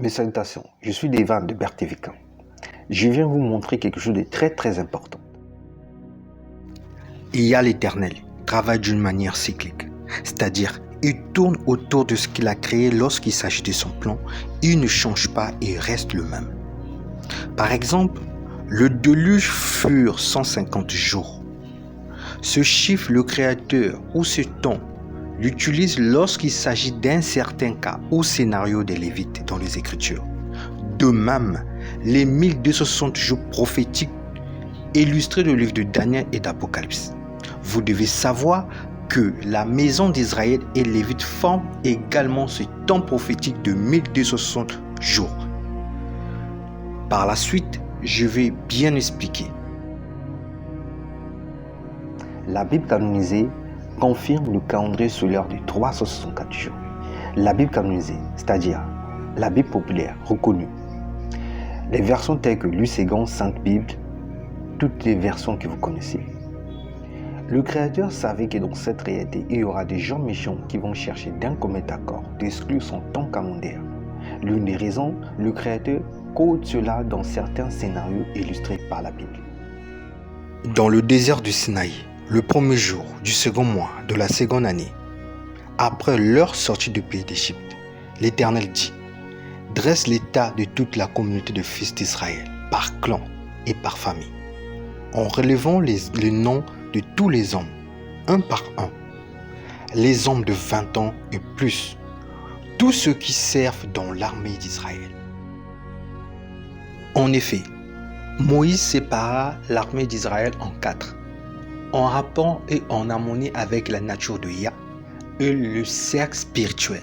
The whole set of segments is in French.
Mes salutations, je suis Devan de Bertévican. Je viens vous montrer quelque chose de très important. Il y a l'Éternel, travaille d'une manière cyclique, c'est-à-dire il tourne autour de ce qu'il a créé lorsqu'il s'agit de son plan, il ne change pas et reste le même. Par exemple, le déluge fut 150 jours. Ce chiffre, le Créateur ou ce temps l'utilise lorsqu'il s'agit d'un certain cas ou scénario des Lévites dans les Écritures. De même, les 1260 jours prophétiques illustrés dans le livre de Daniel et d'Apocalypse. Vous devez savoir que la maison d'Israël et les Lévites forment également ce temps prophétique de 1260 jours. Par la suite, je vais bien expliquer. La Bible canonisée confirme le calendrier solaire de 364 jours. La Bible canonisée, c'est-à-dire la Bible populaire, reconnue. Les versions telles que l'Uségon, Sainte Bible, toutes les versions que vous connaissez. Le Créateur savait que dans cette réalité, il y aura des gens méchants qui vont chercher d'un commun accord d'exclure son temps calendaire. L'une des raisons, le Créateur code cela dans certains scénarios illustrés par la Bible. Dans le désert du Sinaï, le premier jour du second mois de la seconde année, après leur sortie du pays d'Égypte, l'Éternel dit: dresse l'état de toute la communauté de fils d'Israël, par clan et par famille, en relevant les noms de tous les hommes, un par un, les hommes de 20 ans et plus, tous ceux qui servent dans l'armée d'Israël. En effet, Moïse sépara l'armée d'Israël en 4, en rapport et en harmonie avec la nature de Yah et le cercle spirituel.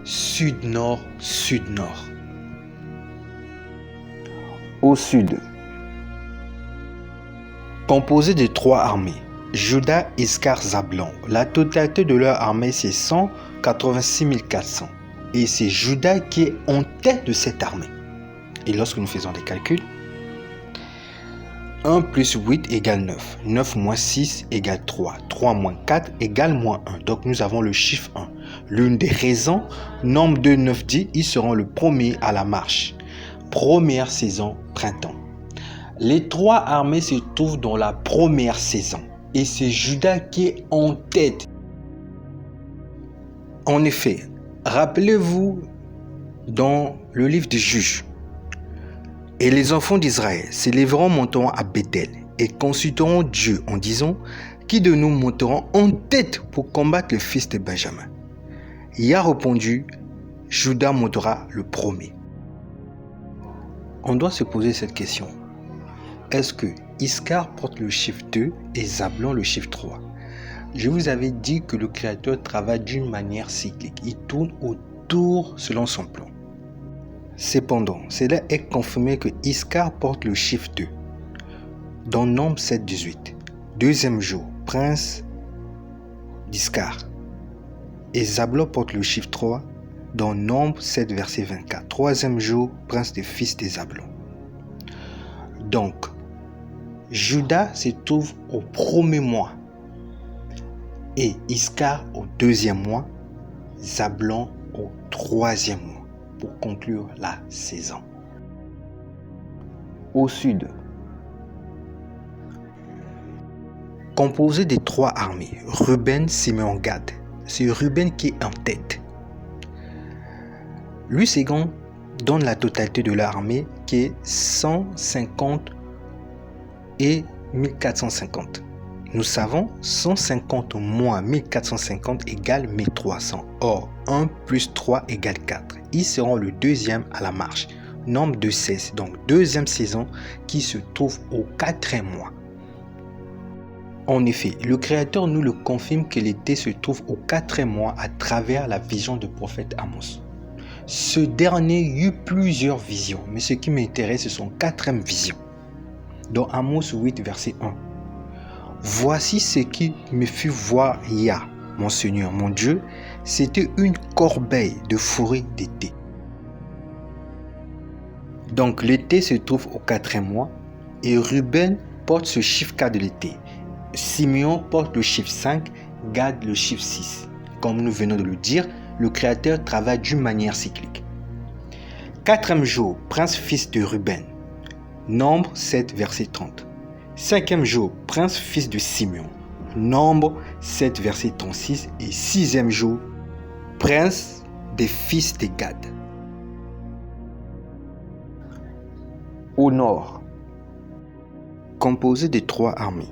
Sud-nord, sud-nord. Au sud, composé de 3 armées, Juda, Iscar, Zabulon. La totalité de leur armée, c'est 186 400. Et c'est Juda qui est en tête de cette armée. Et lorsque nous faisons des calculs, 1 plus 8 égale 9. 9 moins 6 égale 3. 3 moins 4 égale moins 1. Donc nous avons le chiffre 1. L'une des raisons, nombre de 9 dit, ils seront le premier à la marche. Première saison, printemps. Les 3 armées se trouvent dans la première saison. Et c'est Juda qui est en tête. En effet, rappelez-vous dans le livre des Juges, et les enfants d'Israël s'élèveront, monteront à Bethel et consulteront Dieu en disant: qui de nous monteront en tête pour combattre le fils de Benjamin? Il a répondu: Juda montera le premier. On doit se poser cette question. Est-ce que Iscar porte le chiffre 2 et Zabulon le chiffre 3? Je vous avais dit que le Créateur travaille d'une manière cyclique. Il tourne autour selon son plan. Cependant, cela est confirmé que Iscar porte le chiffre 2. Dans Nombre 7, 18. Deuxième jour, prince d'Iscar. Et Zabulon porte le chiffre 3 dans Nombre 7, verset 24. Troisième jour, prince des fils de Zabulon. Donc, Juda se trouve au premier mois et Iscar au deuxième mois, Zabulon au troisième mois pour conclure la saison. Au sud, composé des 3 armées, Ruben, Simeon, Gad. C'est Ruben qui est en tête. L'Uségon donne la totalité de l'armée qui est 150 et 1450. Nous savons 150 moins 1450 égale 1300. Or, 1 plus 3 égale 4. Ils seront le deuxième à la marche. Nombre de 16. Donc, deuxième saison qui se trouve au 4e mois. En effet, le Créateur nous le confirme que l'été se trouve au 4e mois à travers la vision du prophète Amos. Ce dernier eut plusieurs visions, mais ce qui m'intéresse, c'est son 4e vision. Dans Amos 8, verset 1. Voici ce qui me fit voir Yah, mon Seigneur, mon Dieu, c'était une corbeille de fourré d'été. Donc l'été se trouve au 4e mois et Ruben porte ce chiffre 4 de l'été. Simeon porte le chiffre 5, Gad le chiffre 6. Comme nous venons de le dire, le Créateur travaille d'une manière cyclique. Quatrième jour, prince fils de Ruben. Nombre 7, verset 30. Cinquième jour, prince fils de Simeon. Nombre 7, verset 36. Et sixième jour, prince des fils de Gad. Au nord, composé de 3 armées.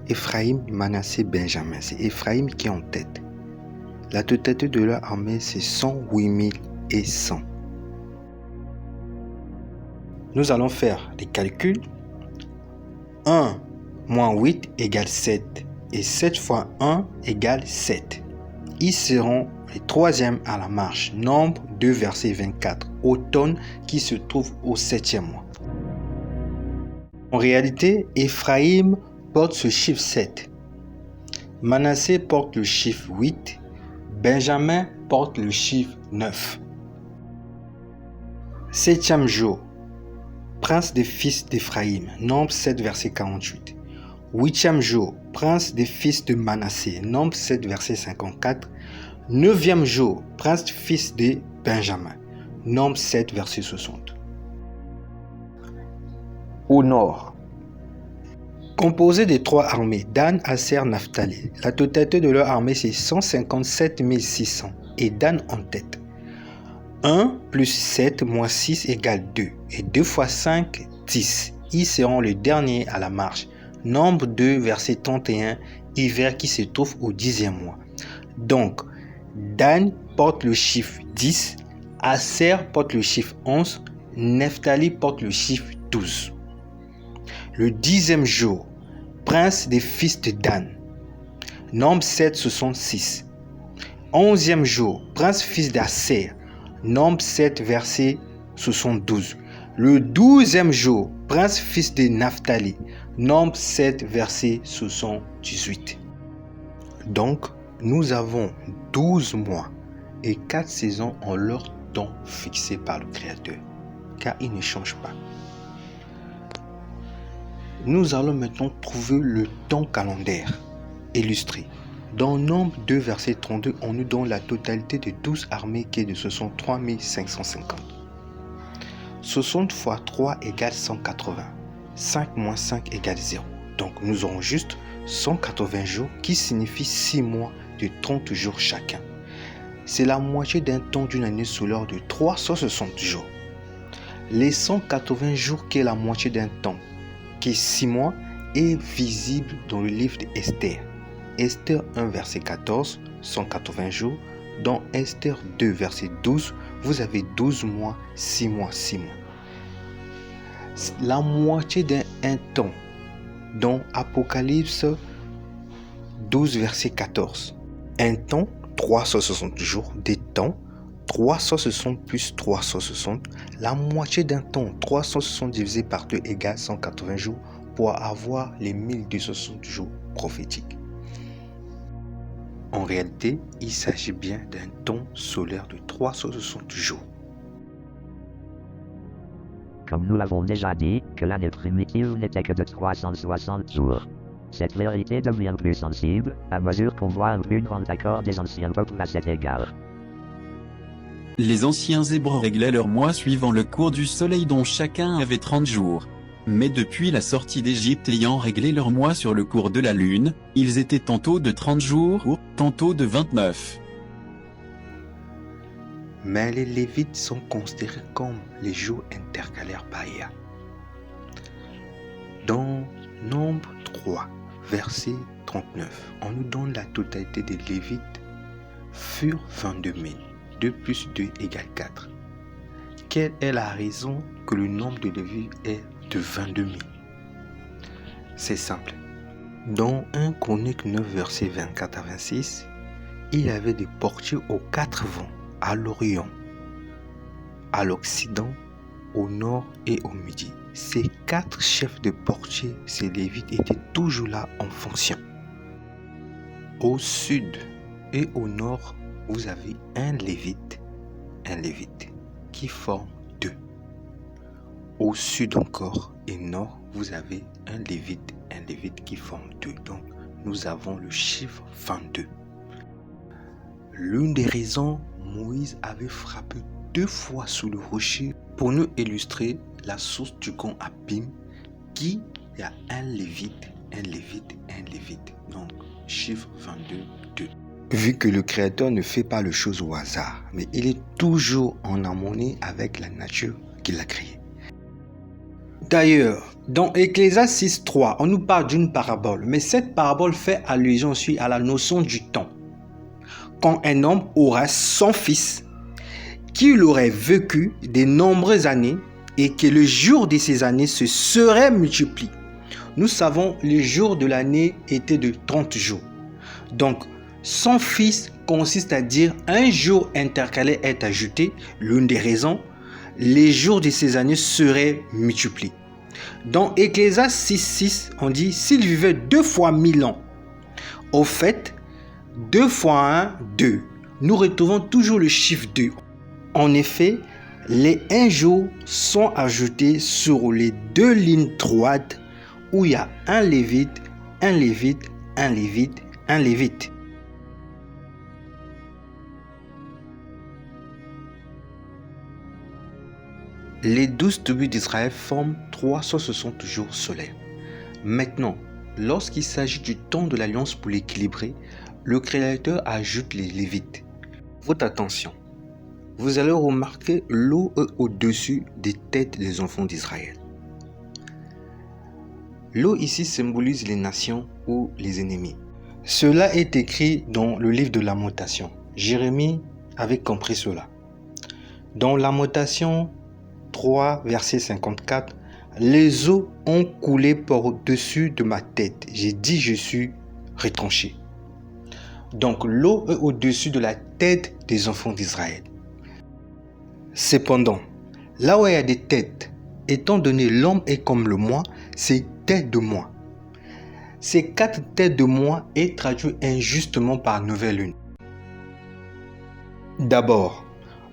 Éphraïm, Manassé, Benjamin. C'est Éphraïm qui est en tête. La totalité de leur armée, c'est 108 100. Nous allons faire des calculs. 1 moins 8 égale 7. Et 7 fois 1 égale 7. Ils seront les troisièmes à la marche. Nombre 2, verset 24. Automne qui se trouve au 7e mois. En réalité, Éphraïm porte ce chiffre 7. Manassé porte le chiffre 8. Benjamin porte le chiffre 9. Septième jour, prince des fils d'Éphraïm, Nombre 7, verset 48. Huitième jour, prince des fils de Manassé, Nombre 7, verset 54. Neuvième jour, prince fils de Benjamin, Nombre 7, verset 60. Au nord, composé de 3 armées, Dan, Aser, Naphtali. La totalité de leur armée, c'est 157 600 et Dan en tête. 1 plus 7 moins 6 égale 2 et 2 fois 5, 10. Ils seront les derniers à la marche. Nombre 2, verset 31, hiver qui se trouve au 10e mois. Donc, Dan porte le chiffre 10, Aser porte le chiffre 11, Naphtali porte le chiffre 12. Le 10e jour, prince des fils de Dan. Nombre 7, 66. 11e jour, prince fils d'Aser. Nombre 7, verset 72. Le 12e jour, prince fils de Naphtali. Nombre 7, verset 78. Donc, nous avons 12 mois et 4 saisons en leur temps fixé par le Créateur, car il ne change pas. Nous allons maintenant trouver le temps calendaire illustré. Dans Nombre 2, verset 32, on nous donne la totalité de 12 armées qui est de 63 550. 60 fois 3 égale 180. 5 moins 5 égale 0. Donc nous aurons juste 180 jours qui signifie 6 mois de 30 jours chacun. C'est la moitié d'un temps d'une année solaire de 360 jours. Les 180 jours qui est la moitié d'un temps, qui est 6 mois, est visible dans le livre d'Esther. Esther 1, verset 14, 180 jours. Dans Esther 2, verset 12, vous avez 12 mois, 6 mois, 6 mois. La moitié d'un temps. Dans Apocalypse 12, verset 14. Un temps, 360 jours. Des temps, 360 plus 360. La moitié d'un temps, 360 divisé par 2 égale 180 jours pour avoir les 1260 jours prophétiques. En réalité, il s'agit bien d'un temps solaire de 360 jours. Comme nous l'avons déjà dit, que l'année primitive n'était que de 360 jours. Cette vérité devient plus sensible à mesure qu'on voit un plus grand accord des anciens peuples à cet égard. Les anciens Hébreux réglaient leurs mois suivant le cours du soleil dont chacun avait 30 jours. Mais depuis la sortie d'Égypte ayant réglé leurs mois sur le cours de la lune, ils étaient tantôt de 30 jours ou tantôt de 29. Mais les Lévites sont considérés comme les jours intercalaires païens. Dans Nombre 3, verset 39, on nous donne la totalité des Lévites furent 22 000. 2 plus 2 égale 4. Quelle est la raison que le nombre de Lévites est de 22 000? C'est simple. Dans 1 Chronique 9, verset 24 à 26, il y avait des portiers aux 4 vents, à l'Orient, à l'Occident, au Nord et au Midi. Ces 4 chefs de portiers, ces Lévites, étaient toujours là en fonction. Au Sud et au Nord, vous avez un Lévite qui forme 2. Au Sud encore et Nord, vous avez un Lévite qui forme 2. Donc, nous avons le chiffre 22. L'une des raisons, Moïse avait frappé 2 fois sous le rocher pour nous illustrer la source du grand abîme qui y a un lévite. Donc, chiffre 22, 2. Vu que le Créateur ne fait pas les choses au hasard, mais il est toujours en harmonie avec la nature qu'il a créée. D'ailleurs, dans Ecclésiaste 6, 3, on nous parle d'une parabole, mais cette parabole fait allusion aussi à la notion du temps. Quand un homme aura 100 fils, qu'il aurait vécu de nombreuses années et que le jour de ces années se serait multiplié. Nous savons que le jour de l'année était de 30 jours. Donc, 100 fils consiste à dire un jour intercalé est ajouté. L'une des raisons, les jours de ces années seraient multipliés. Dans Ecclésiaste 6, on dit s'il vivait 2 fois 1000 ans. Au fait, 2 fois 1, 2. Nous retrouvons toujours le chiffre 2. En effet, les 1 jour sont ajoutés sur les 2 lignes droites où il y a un lévite, un lévite, un lévite, un lévite. Les 12 tribus d'Israël forment 360 jours solaires. Maintenant, lorsqu'il s'agit du temps de l'alliance pour l'équilibrer, le Créateur ajoute les lévites. Votre attention, vous allez remarquer l'eau au-dessus des têtes des enfants d'Israël. L'eau ici symbolise les nations ou les ennemis. Cela est écrit dans le livre de Lamentation. Jérémie avait compris cela. Dans Lamentation 3, verset 54, « Les eaux ont coulé par-dessus de ma tête. J'ai dit, je suis retranché. » Donc l'eau est au-dessus de la tête des enfants d'Israël. Cependant, là où il y a des têtes, étant donné l'homme est comme le moi, c'est tête de moi. Ces 4 têtes de moi est traduit injustement par nouvelle lune. D'abord,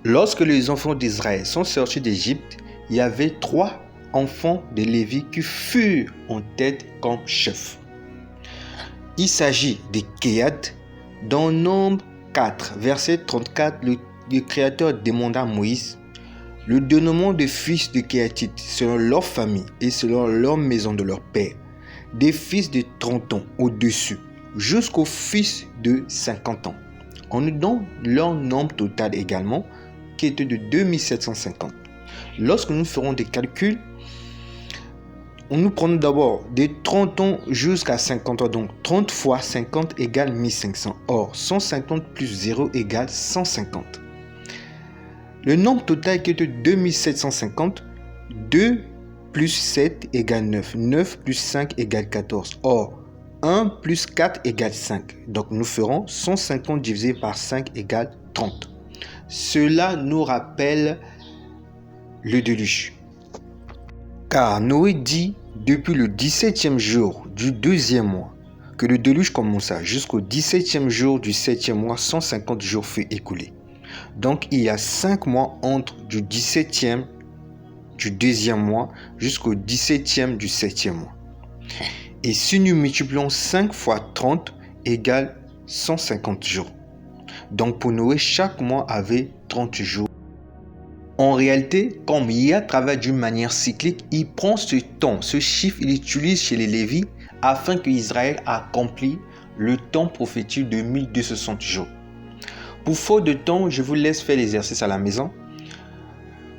lorsque les enfants d'Israël sont sortis d'Égypte, il y avait 3 enfants de Lévi qui furent en tête comme chefs. Il s'agit de Kehat. Dans Nombre 4, verset 34, le Créateur demanda à Moïse le dénombrement des fils de Kéhatite selon leur famille et selon leur maison de leur père, des fils de 30 ans au-dessus, jusqu'aux fils de 50 ans. On nous donne leur nombre total également, qui était de 2750. Lorsque nous ferons des calculs, nous prenons d'abord des 30 ans jusqu'à 50 ans. Donc 30 fois 50 égale 1500. Or, 150 plus 0 égale 150. Le nombre total qui est de 2750, 2 plus 7 égale 9. 9 plus 5 égale 14. Or, 1 plus 4 égale 5. Donc nous ferons 150 divisé par 5 égale 30. Cela nous rappelle le déluge. Car Noé dit depuis le 17e jour du 2e mois que le déluge commença jusqu'au 17e jour du 7e mois, 150 jours furent écoulés. Donc il y a 5 mois entre du 17e du 2e mois jusqu'au 17e du 7e mois. Et si nous multiplions 5 fois 30 égale 150 jours. Donc pour Noé, chaque mois avait 30 jours. En réalité, comme Yahweh travaille d'une manière cyclique, il prend ce temps, ce chiffre, il l'utilise chez les Lévites afin que Israël accomplisse le temps prophétique de 1260 jours. Pour faute de temps, je vous laisse faire l'exercice à la maison.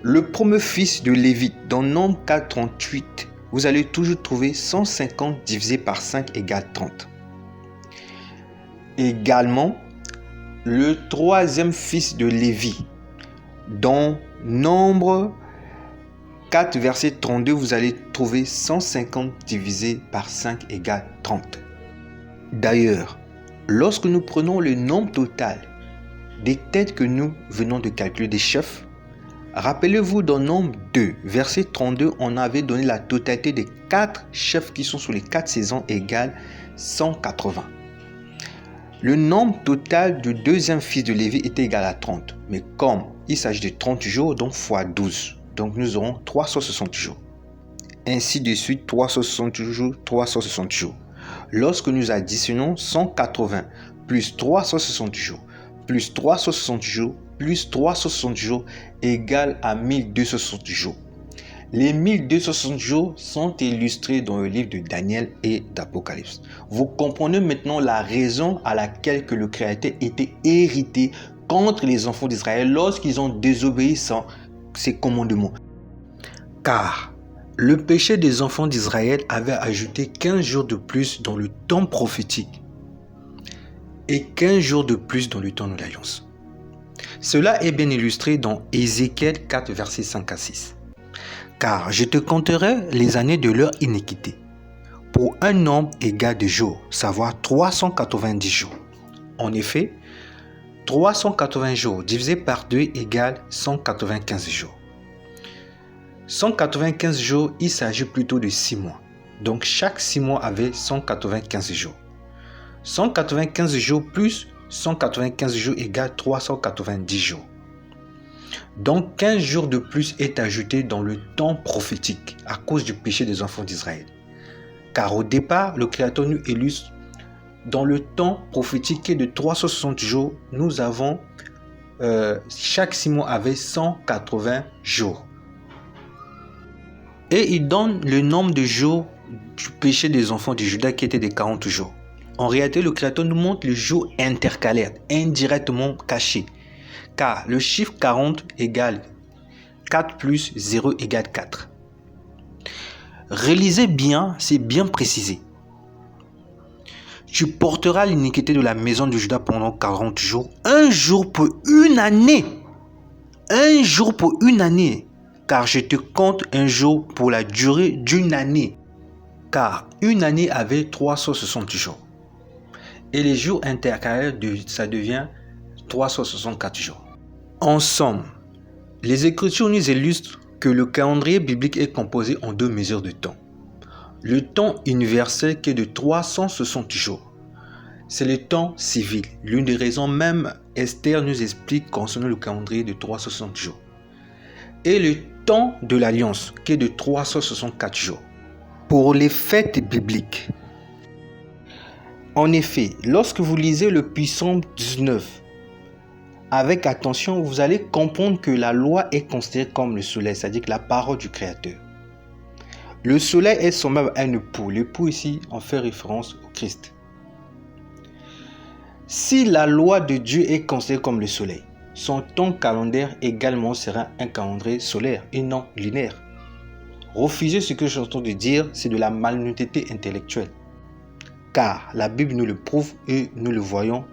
Le premier fils de Lévite, dans Nombre 4, 38, vous allez toujours trouver 150 divisé par 5 égale 30. Également, le troisième fils de Lévi, dans Nombre 4, verset 32, vous allez trouver 150 divisé par 5 égale 30. D'ailleurs, lorsque nous prenons le nombre total des têtes que nous venons de calculer des chefs, rappelez-vous dans Nombre 2, verset 32, on avait donné la totalité des 4 chefs qui sont sur les 4 saisons égale 180. Le nombre total du deuxième fils de Lévi était égal à 30. Mais comme il s'agit de 30 jours, donc fois 12. Donc nous aurons 360 jours. Ainsi de suite, 360 jours, 360 jours. Lorsque nous additionnons 180 plus 360 jours, plus 360 jours, plus 360 jours égale à 1260 jours. Les 1260 jours sont illustrés dans le livre de Daniel et d'Apocalypse. Vous comprenez maintenant la raison à laquelle que le Créateur était irrité contre les enfants d'Israël lorsqu'ils ont désobéi sans ses commandements. Car le péché des enfants d'Israël avait ajouté 15 jours de plus dans le temps prophétique et 15 jours de plus dans le temps de l'Alliance. Cela est bien illustré dans Ézéchiel 4, versets 5 à 6. Car je te compterai les années de leur iniquité, pour un nombre égal de jours, savoir 390 jours. En effet, 380 jours divisé par 2 égale 195 jours. 195 jours, il s'agit plutôt de 6 mois. Donc chaque 6 mois avait 195 jours. 195 jours plus 195 jours égale 390 jours. Donc 15 jours de plus est ajouté dans le temps prophétique à cause du péché des enfants d'Israël. Car au départ, le Créateur nous illustre dans le temps prophétique qui est de 360 jours, nous avons chaque 6 mois avait 180 jours. Et il donne le nombre de jours du péché des enfants de Juda qui était de 40 jours. En réalité, le Créateur nous montre le jour intercalaire, indirectement caché. Car le chiffre 40 égale 4 plus 0 égale 4. Réalisez bien, c'est bien précisé. Tu porteras l'iniquité de la maison de Juda pendant 40 jours. Un jour pour une année. Un jour pour une année. Car je te compte un jour pour la durée d'une année. Car une année avait 360 jours. Et les jours intercalaires, ça devient 364 jours. En somme, les Écritures nous illustrent que le calendrier biblique est composé en 2 mesures de temps. Le temps universel qui est de 360 jours. C'est le temps civil. L'une des raisons même, Esther nous explique concernant le calendrier de 360 jours. Et le temps de l'Alliance qui est de 364 jours. Pour les fêtes bibliques. En effet, lorsque vous lisez le Psaume 19, avec attention, vous allez comprendre que la loi est considérée comme le soleil, c'est-à-dire que la parole du Créateur. Le soleil est semblable à un époux. L'époux ici en fait référence au Christ. Si la loi de Dieu est considérée comme le soleil, son temps calendaire également sera un calendrier solaire et non lunaire. Refuser ce que je suis en train de dire, c'est de la malhonnêteté intellectuelle. Car la Bible nous le prouve et nous le voyons